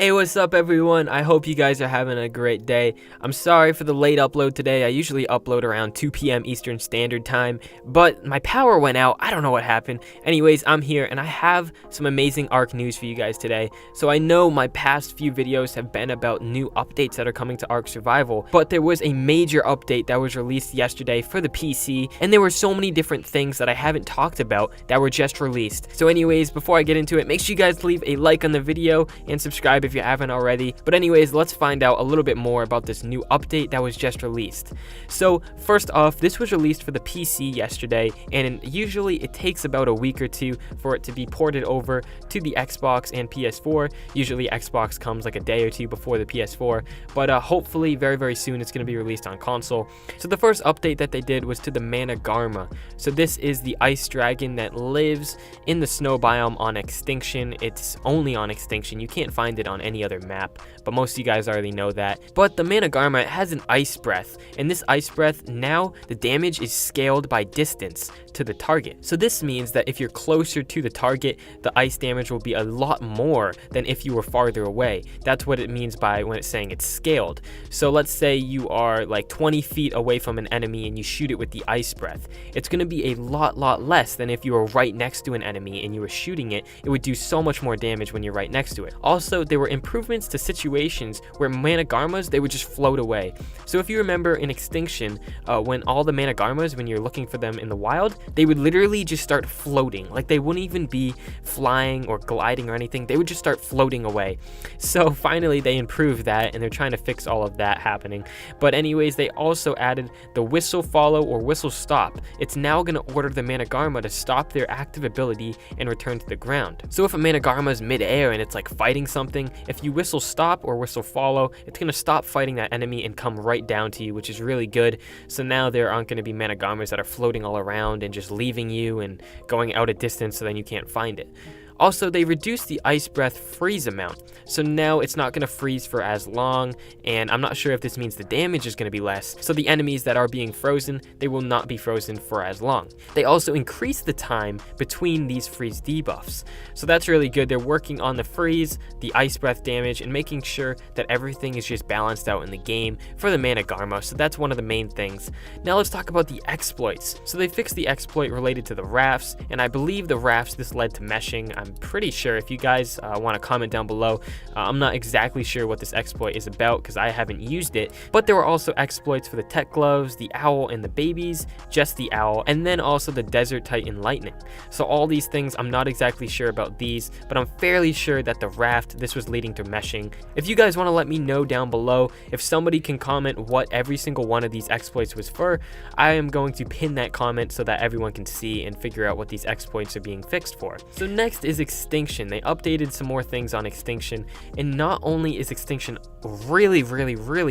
Hey, what's up everyone? I hope you guys are having a great day. I'm sorry for the late upload today. I usually upload around 2 p.m. Eastern Standard Time, but my power went out. I don't know what happened. Anyways, I'm here and I have some amazing Ark news for you guys today. So I know my past few videos have been about new updates that are coming to Ark Survival, but there was a major update that was released yesterday for the PC, and there were so many different things that I haven't talked about that were just released. So anyways, before I get into it, make sure you guys leave a like on the video and subscribe if you haven't already. But anyways, let's find out a little bit more about this new update that was just released. So first off, this was released for the PC yesterday, and usually it takes about a week or two for it to be ported over to the Xbox and PS4. Usually Xbox comes like a day or two before the PS4, but hopefully very soon it's going to be released on console. So the first update that they did was to the Managarmr. So this is the ice dragon that lives in the snow biome on Extinction. It's only on Extinction. You can't find it on any other map, but most of you guys already know that. But the Managarmr has an ice breath, and this ice breath, now the damage is scaled by distance to the target. So this means that if you're closer to the target, the ice damage will be a lot more than if you were farther away. That's what it means by when it's saying it's scaled. So let's say you are like 20 feet away from an enemy and you shoot it with the ice breath. It's going to be a lot less than if you were right next to an enemy and you were shooting it. It would do so much more damage when you're right next to it. Also, there were improvements to situations where Managarmrs, they would just float away. So if you remember in Extinction, when all the Managarmrs, when you're looking for them in the wild, they would literally just start floating. Like they wouldn't even be flying or gliding or anything. They would just start floating away. So finally they improved that, and they're trying to fix all of that happening. But anyways, they also added the whistle follow or whistle stop. It's now going to order the Managarmr to stop their active ability and return to the ground. So if a Managarmr is mid-air and it's like fighting something, if you whistle stop or whistle follow, it's going to stop fighting that enemy and come right down to you, which is really good. So now there aren't going to be Managarmrs that are floating all around and just leaving you and going out a distance so then you can't find it. Also, they reduced the ice breath freeze amount, so now it's not going to freeze for as long, and I'm not sure if this means the damage is going to be less, so the enemies that are being frozen, they will not be frozen for as long. They also increased the time between these freeze debuffs, so that's really good. They're working on the freeze, the ice breath damage, and making sure that everything is just balanced out in the game for the Managarmr, so that's one of the main things. Now let's talk about the exploits. So they fixed the exploit related to the rafts, and I believe the rafts, this led to meshing. I'm pretty sure. If you guys want to comment down below, I'm not exactly sure what this exploit is about because I haven't used it, but there were also exploits for the tech gloves, the owl, and the babies, just the owl, and then also the desert titan lightning. So all these things, I'm not exactly sure about these, but I'm fairly sure that the raft, this was leading to meshing. If you guys want to let me know down below, if somebody can comment what every single one of these exploits was for, I am going to pin that comment so that everyone can see and figure out what these exploits are being fixed for. So next is Extinction. They updated some more things on Extinction, and not only is Extinction really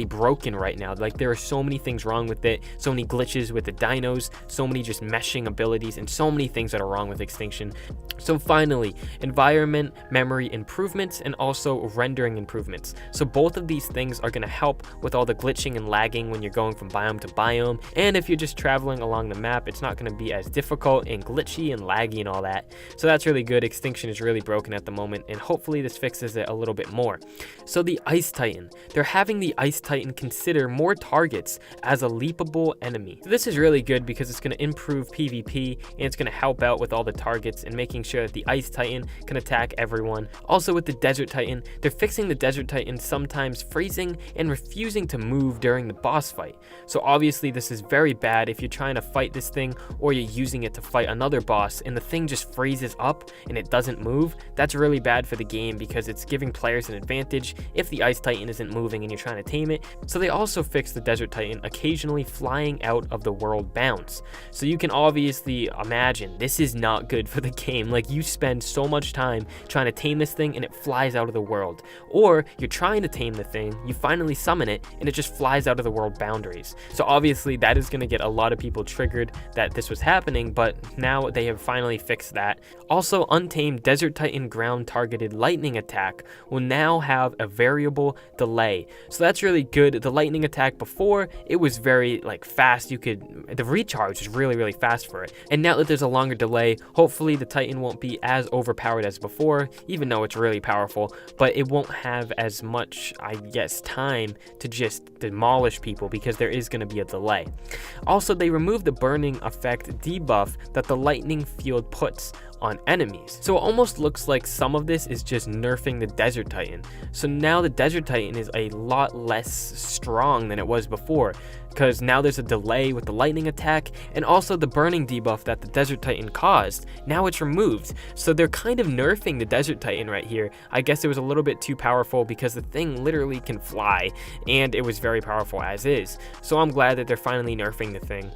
broken right now, like there are so many things wrong with it, so many glitches with the dinos, so many just meshing abilities, and so many things that are wrong with Extinction. So finally, environment memory improvements and also rendering improvements. So both of these things are going to help with all the glitching and lagging when you're going from biome to biome, and if you're just traveling along the map, it's not going to be as difficult and glitchy and laggy and all that. So that's really good. Extinction is really broken at the moment, and hopefully this fixes it a little bit more. So the Ice Titan, they're having the Ice Titan consider more targets as a leapable enemy. So this is really good because it's going to improve PvP, and it's going to help out with all the targets and making sure that the Ice Titan can attack everyone. Also with the Desert Titan, they're fixing the Desert Titan sometimes freezing and refusing to move during the boss fight. So obviously this is very bad if you're trying to fight this thing or you're using it to fight another boss and the thing just freezes up and it doesn't move. That's really bad for the game because it's giving players an advantage if the Ice Titan isn't moving and you're trying to tame it. So they also fixed the Desert Titan occasionally flying out of the world bounds. So you can obviously imagine this is not good for the game. Like you spend so much time trying to tame this thing and it flies out of the world, or you're trying to tame the thing, you finally summon it and it just flies out of the world boundaries. So obviously that is going to get a lot of people triggered that this was happening, but now they have finally fixed that. Also, untamed same Desert Titan ground targeted lightning attack will now have a variable delay. So that's really good. The lightning attack before, it was very fast. The recharge is really fast for it. And now that there's a longer delay, hopefully the Titan won't be as overpowered as before, even though it's really powerful, but it won't have as much, I guess, time to just demolish people because there is going to be a delay. Also, they removed the burning effect debuff that the lightning field puts on enemies. So it almost looks like some of this is just nerfing the Desert Titan. So now the Desert Titan is a lot less strong than it was before, because now there's a delay with the lightning attack, and also the burning debuff that the Desert Titan caused, now it's removed. So they're kind of nerfing the Desert Titan right here. I guess it was a little bit too powerful because the thing literally can fly, and it was very powerful as is. So I'm glad that they're finally nerfing the thing.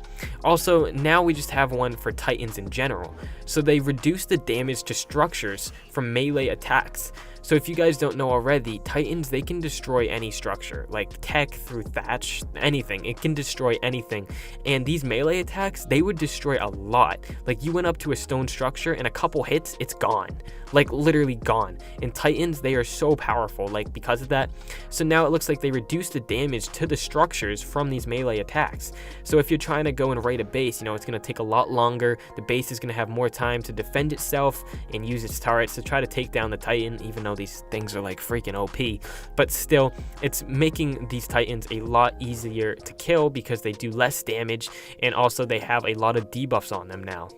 Also, now we just have one for Titans in general. So they reduce the damage to structures from melee attacks. So if you guys don't know already, Titans, they can destroy any structure, like tech through thatch, anything. It can destroy anything. And these melee attacks, they would destroy a lot. Like you went up to a stone structure and a couple hits, it's gone. Like literally gone. And Titans, they are so powerful, because of that. So now it looks like they reduce the damage to the structures from these melee attacks. So if you're trying to go and raid a base, it's going to take a lot longer. The base is going to have more time to defend itself and use its turrets to try to take down the Titan, even though these things are freaking OP. But still, it's making these Titans a lot easier to kill because they do less damage, and also they have a lot of debuffs on them now.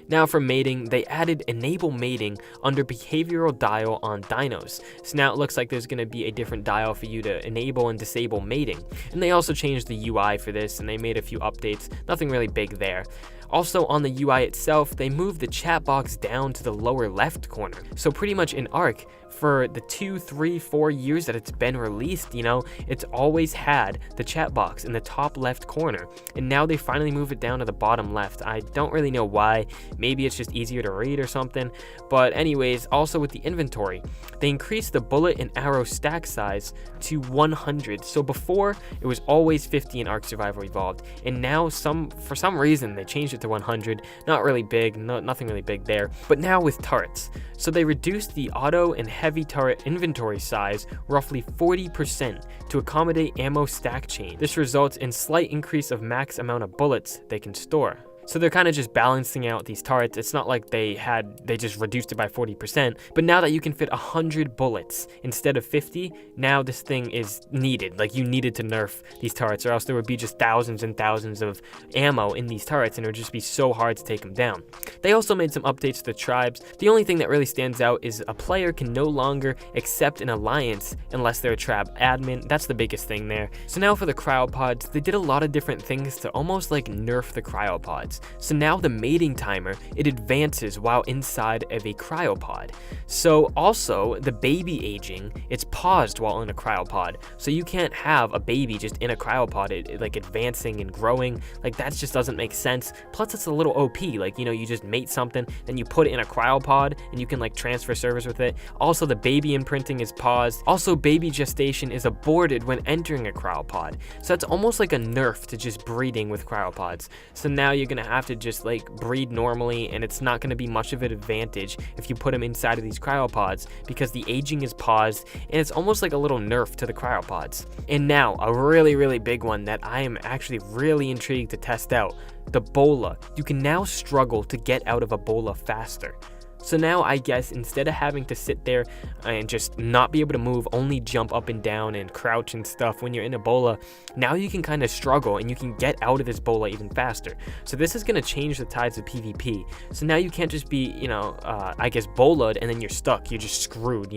Now for mating, they added enable mating under behavioral dial on dinos. So now it looks like there's going to be a different dial for you to enable and disable mating. And they also changed the UI for this, and they made a few updates, nothing really big there. Also on the UI itself, they moved the chat box down to the lower left corner. So pretty much in Ark, for the 2, 3, 4 years that it's been released, it's always had the chat box in the top left corner. And now they finally move it down to the bottom left. I don't really know why. Maybe it's just easier to read or something. But anyways, also with the inventory, they increased the bullet and arrow stack size to 100. So before, it was always 50 in Ark Survival Evolved. And now for some reason, they changed it to 100. Not really big, nothing really big there. But now with turrets. So they reduced the auto and heavy turret inventory size roughly 40% to accommodate ammo stack change. This results in slight increase of max amount of bullets they can store. So they're kind of just balancing out these turrets. It's not like they just reduced it by 40%, but now that you can fit 100 bullets instead of 50, now this thing is needed. You needed to nerf these turrets, or else there would be just thousands and thousands of ammo in these turrets, and it would just be so hard to take them down. They also made some updates to the tribes. The only thing that really stands out is a player can no longer accept an alliance unless they're a tribe admin. That's the biggest thing there. So now for the cryopods, they did a lot of different things to almost nerf the cryopods. So now the mating timer, it advances while inside of a cryopod. So also the baby aging, it's paused while in a cryopod. So you can't have a baby just in a cryopod, advancing and growing. That just doesn't make sense. Plus it's a little OP, you just mate something, then you put it in a cryopod and you can transfer servers with it. Also the baby imprinting is paused. Also baby gestation is aborted when entering a cryopod. So that's almost like a nerf to just breeding with cryopods. So now you're gonna have to just breed normally, and it's not going to be much of an advantage if you put them inside of these cryopods because the aging is paused, and it's almost like a little nerf to the cryopods. And now a really big one that I am actually really intrigued to test out, the Bola. You can now struggle to get out of a Bola faster. So now I guess instead of having to sit there and just not be able to move, only jump up and down and crouch and stuff when you're in a Bola, now you can kind of struggle and you can get out of this Bola even faster. So this is going to change the tides of PvP. So now you can't just be, I guess Bola'd and then you're stuck, you're just screwed,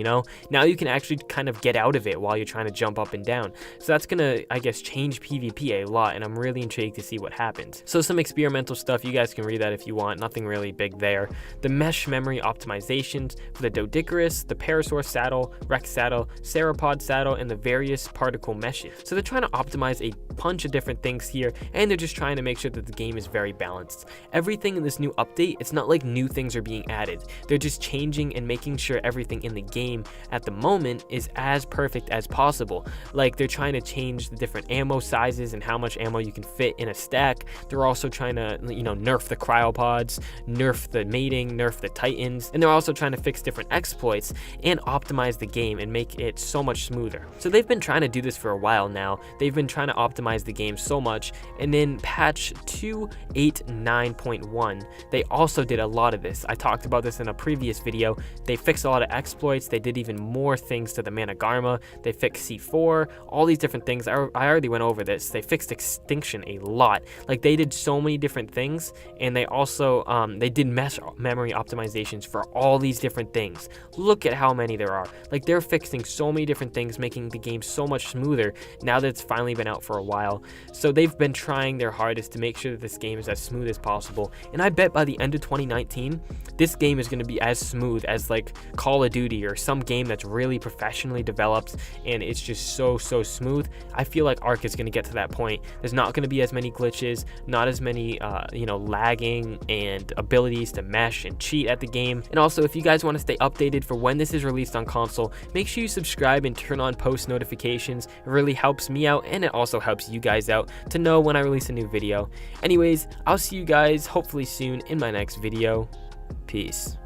Now you can actually kind of get out of it while you're trying to jump up and down. So that's going to, I guess, change PvP a lot, and I'm really intrigued to see what happens. So some experimental stuff, you guys can read that if you want, nothing really big there. The mesh memory optimizations for the Doedicurus, the Parasaur saddle, Rex saddle, Ceropod saddle, and the various particle meshes. So they're trying to optimize a bunch of different things here, and they're just trying to make sure that the game is very balanced. Everything in this new update, it's not like new things are being added. They're just changing and making sure everything in the game at the moment is as perfect as possible. They're trying to change the different ammo sizes and how much ammo you can fit in a stack. They're also trying to, nerf the cryopods, nerf the mating, nerf the Titan, Titans, and they're also trying to fix different exploits and optimize the game and make it so much smoother. So they've been trying to do this for a while now. They've been trying to optimize the game so much, and then patch 2.89.1, they also did a lot of this. I talked about this in a previous video. They fixed a lot of exploits. They did even more things to the Managarmr. They fixed C4, all these different things. I already went over this. They fixed Extinction a lot. Like, they did so many different things, and they also they did memory optimizations for all these different things. Look at how many there are. Like, they're fixing so many different things, making the game so much smoother now that it's finally been out for a while. So they've been trying their hardest to make sure that this game is as smooth as possible, and I bet by the end of 2019 this game is going to be as smooth as like Call of Duty or some game that's really professionally developed and it's just so smooth. I feel like Ark is going to get to that point. There's not going to be as many glitches, not as many lagging and abilities to mesh and cheat at the game. And also, if you guys want to stay updated for when this is released on console, make sure you subscribe and turn on post notifications. It really helps me out, and it also helps you guys out to know when I release a new video. Anyways, I'll see you guys hopefully soon in my next video. Peace.